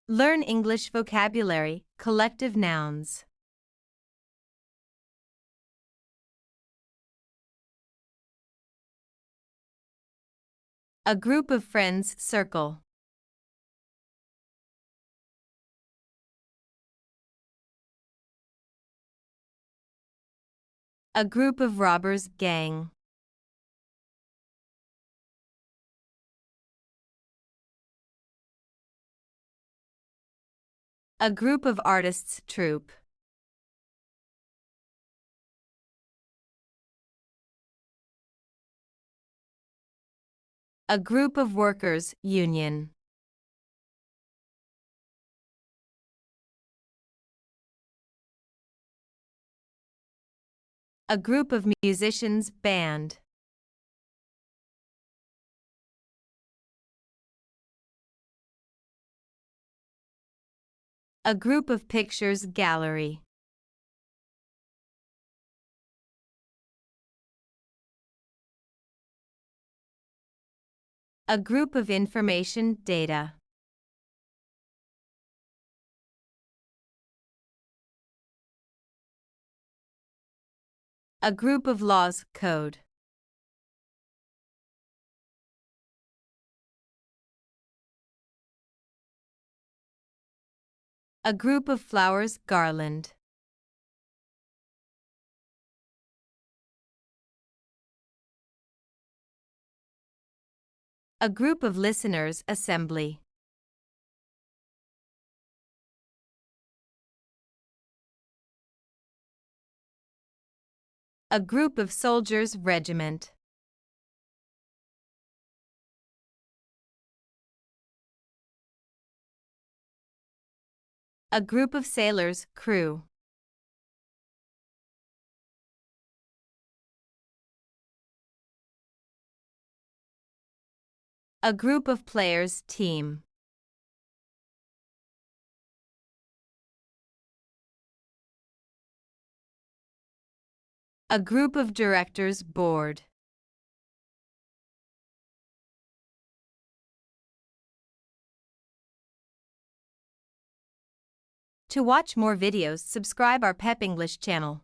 Learn English vocabulary, collective nouns. A group of friends circle. A group of robbers gang. A group of artists troupe. A group of workers union. A group of musicians band. A group of pictures gallery. A group of information data. A group of laws code. A group of flowers garland. A group of listeners assembly. A group of soldiers regiment. A group of sailors crew. A group of players team. A group of directors board. To watch more videos, subscribe our PEP English channel.